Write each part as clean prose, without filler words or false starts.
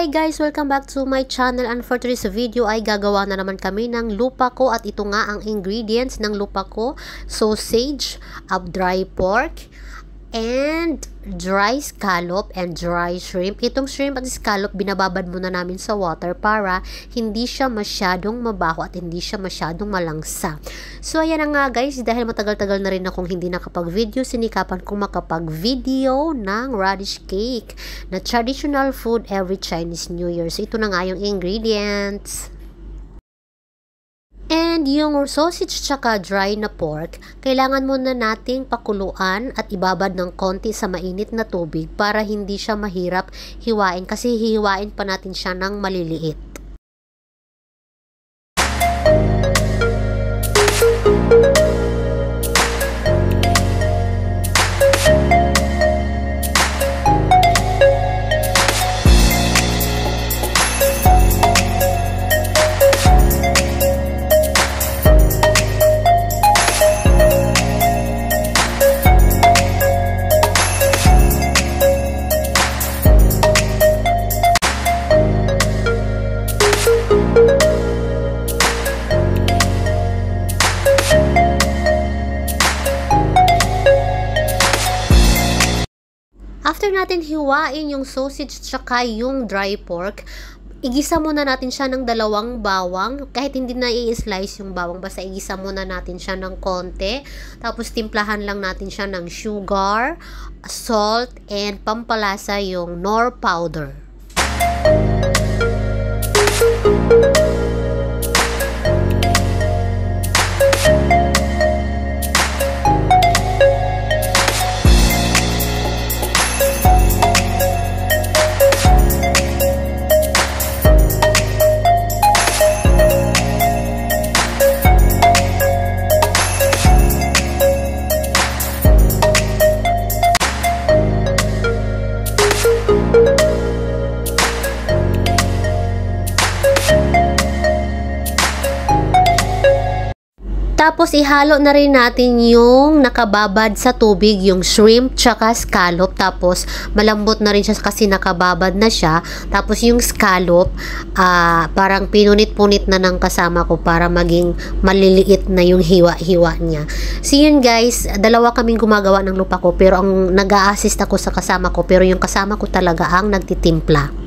Hi guys! Welcome back to my channel, and for today's video ay gagawa na naman kami ng lupa ko, at ito nga ang ingredients ng lupa ko: sausage, dry pork, and dry scallop and dry shrimp. Itong shrimp at scallop binababad muna namin sa water para hindi siya masyadong mabaho at hindi siya masyadong malangsa. So ayan na nga guys, dahil matagal-tagal na rin akong hindi nakapag-video, sinikapan kong makapag-video ng radish cake na traditional food every Chinese New Year. So ito na nga yung ingredients. And yung sausage tsaka dry na pork, kailangan muna nating pakuluan at ibabad ng konti sa mainit na tubig para hindi siya mahirap hiwain, kasi hihiwain pa natin siya ng maliliit. After natin hiwain yung sausage tsaka yung dry pork, igisa muna natin siya ng 2 bawang. Kahit hindi na i-slice yung bawang, basta igisa muna natin siya ng konti. Tapos timplahan lang natin siya ng sugar, salt, and pampalasa yung Knorr powder. Tapos ihalo na rin natin yung nakababad sa tubig, yung shrimp tsaka scallop. Tapos malambot na rin siya kasi nakababad na siya. Tapos yung scallop, parang pinunit-punit na ng kasama ko para maging maliliit na yung hiwa-hiwa niya. So yun guys, 2 kaming gumagawa ng lupa ko, pero ang nag-a-assist ako sa kasama ko, pero yung kasama ko talaga ang nagtitimpla.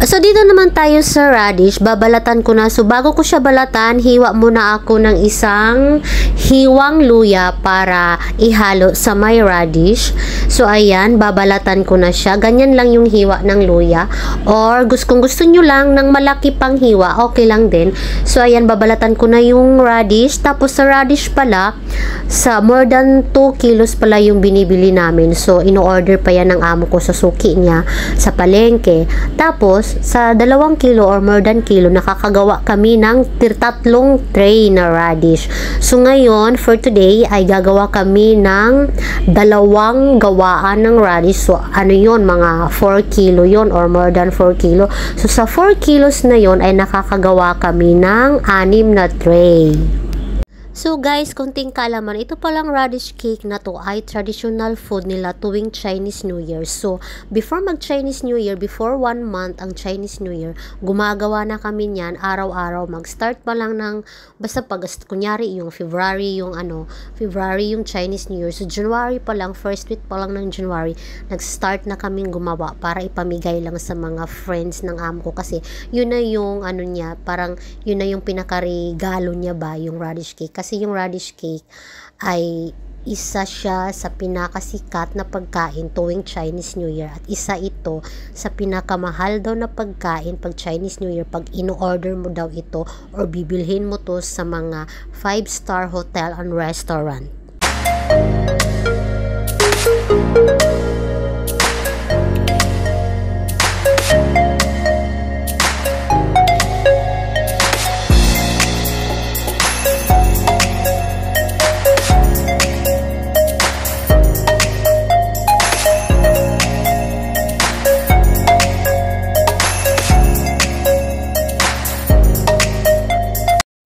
So dito naman tayo sa radish, babalatan ko na. So bago ko siya balatan, hiwa muna ako ng isang hiwang luya para ihalo sa my radish. So ayan, babalatan ko na siya. Ganyan lang yung hiwa ng luya. Or kung gusto nyo lang ng malaki pang hiwa, okay lang din. So ayan, babalatan ko na yung radish. Tapos sa radish pala, sa more than 2 kilos pala yung binibili namin. So ino-order pa yan ng amo ko sa suki niya sa palengke. Tapos sa 2 kilo or more than kilo, nakakagawa kami ng 3 tray na radish. So ngayon, for today, ay gagawa kami ng 2 gawaan ng radish. So ano yun, mga 4 kilo yun or more than 4 kilo. So sa 4 kilos na yun ay nakakagawa kami ng 6 na tray. So guys, konting kaalaman, ito palang radish cake na to ay traditional food nila tuwing Chinese New Year. So before mag-Chinese New Year, before 1 month ang Chinese New Year, gumagawa na kami niyan araw-araw. Mag-start pa lang ng, basta pag kunyari yung February yung Chinese New Year. So January pa lang, first week pa lang ng January, nag-start na kaming gumawa para ipamigay lang sa mga friends ng amo ko, kasi yun na yung ano niya, parang yun na yung pinakaregalo niya ba, yung radish cake. Kasi yung radish cake ay isa siya sa pinakasikat na pagkain tuwing Chinese New Year, at isa ito sa pinakamahal daw na pagkain pag Chinese New Year pag ino-order mo daw ito or bibilhin mo to sa mga 5-star hotel and restaurant.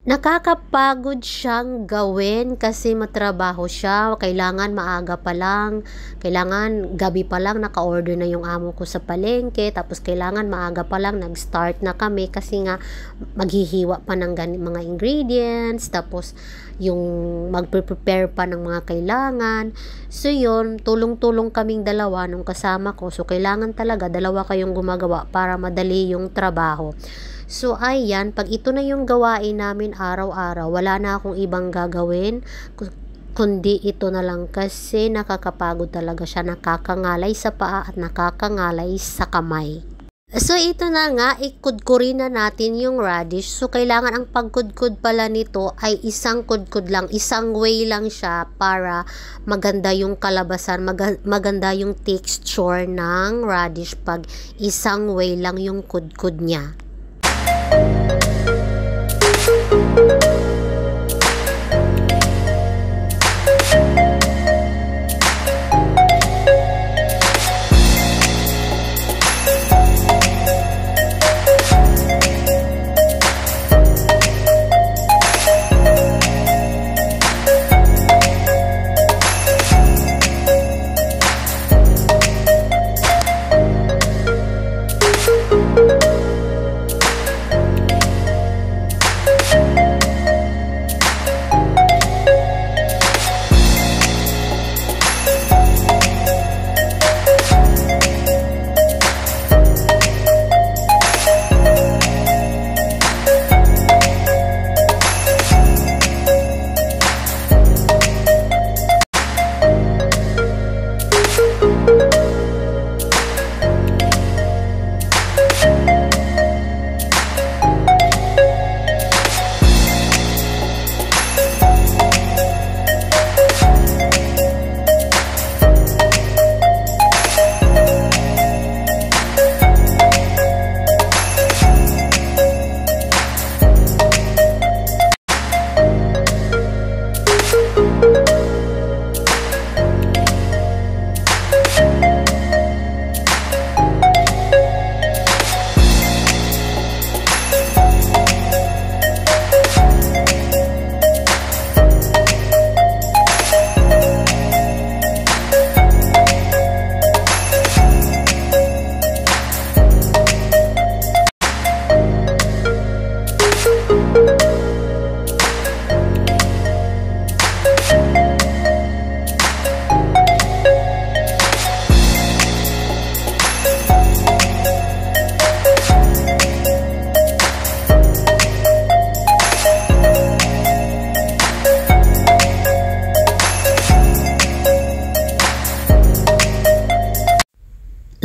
Nakakapagod siyang gawin kasi matrabaho siya. Kailangan maaga pa lang, kailangan gabi pa lang naka-order na yung amo ko sa palengke. Tapos kailangan maaga pa lang nag-start na kami kasi nga maghihiwa pa ng mga ingredients. Tapos yung magpe-prepare pa ng mga kailangan. So yun, tulong-tulong kaming dalawa nung kasama ko. So kailangan talaga dalawa kayong gumagawa para madali yung trabaho. So ayan, pag ito na yung gawain namin araw-araw, wala na akong ibang gagawin kundi ito na lang kasi nakakapagod talaga siya, nakakangalay sa paa at nakakangalay sa kamay. So ito na nga, ikudkurin na natin yung radish. So kailangan ang pagkudkud pala nito ay isang kudkud lang, isang way lang siya para maganda yung kalabasan, maganda yung texture ng radish pag isang way lang yung kudkud niya.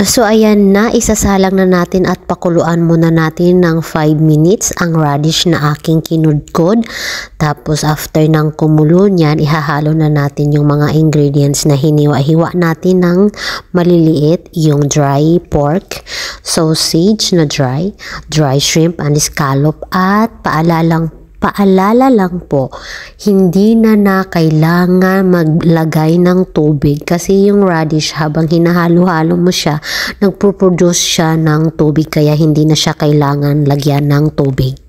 So ayan na, isasalang na natin at pakuluan muna natin ng 5 minutes ang radish na aking kinudkod. Tapos after ng kumulo niyan, ihahalo na natin yung mga ingredients na hiniwa-hiwa natin ng maliliit. Yung dry pork, sausage na dry shrimp and scallop, at paalala lang po, hindi na kailangan maglagay ng tubig kasi yung radish habang hinahalo-halo mo siya, nagpo-produce siya ng tubig kaya hindi na siya kailangan lagyan ng tubig.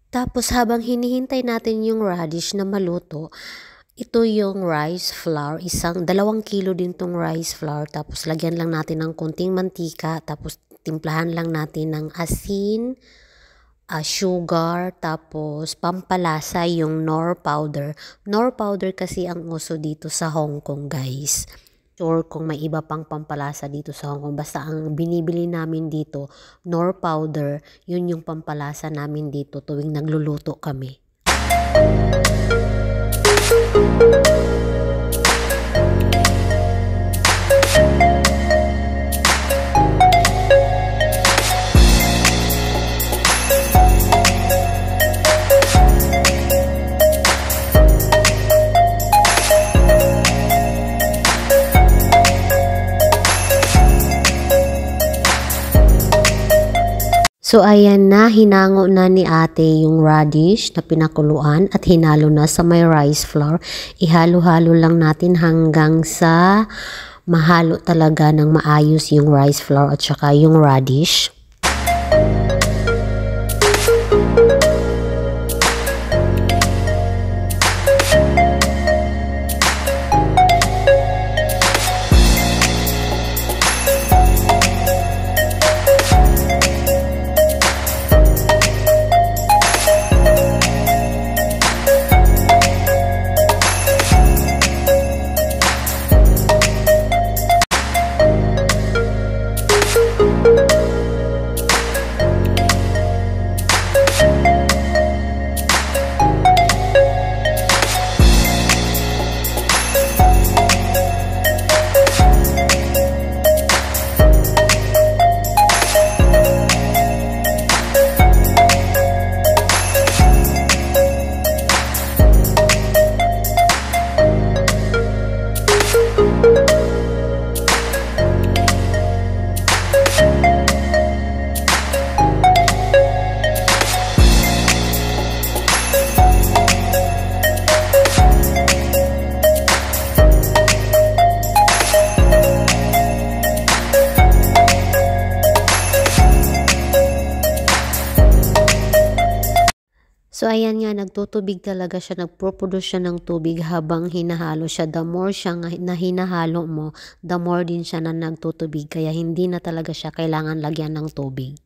Tapos habang hinihintay natin yung radish na maluto, ito yung rice flour, 2 kilo din tong rice flour. Tapos lagyan lang natin ng konting mantika, tapos timplahan lang natin ng asin, sugar, tapos pampalasa yung Knorr powder. Knorr powder kasi ang uso dito sa Hong Kong, guys. Sure kung may iba pang pampalasa dito sa Hong Kong. Basta ang binibili namin dito, Knorr powder, yun yung pampalasa namin dito tuwing nagluluto kami. So ayan na, hinango na ni ate yung radish na pinakuluan at hinalo na sa may rice flour. Ihalo-halo lang natin hanggang sa mahalo talaga ng maayos yung rice flour at saka yung radish. So ayan nga, nagtutubig talaga siya, nagproproduce siya ng tubig habang hinahalo siya. The more siya na hinahalo mo, the more din siya na nagtutubig. Kaya hindi na talaga siya kailangan lagyan ng tubig.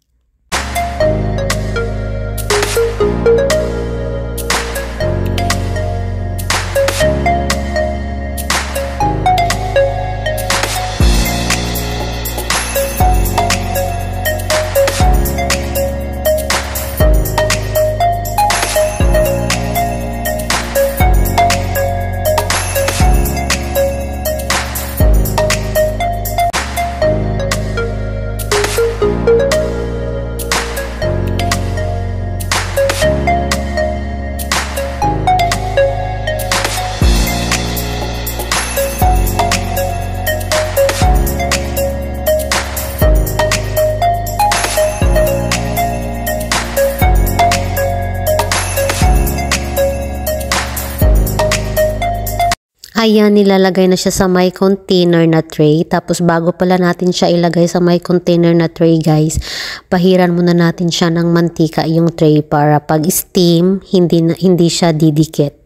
Ayan, nilalagay na siya sa may container na tray. Tapos bago pala natin siya ilagay sa may container na tray guys, pahiran muna natin siya ng mantika yung tray para pag steam, hindi siya didikit.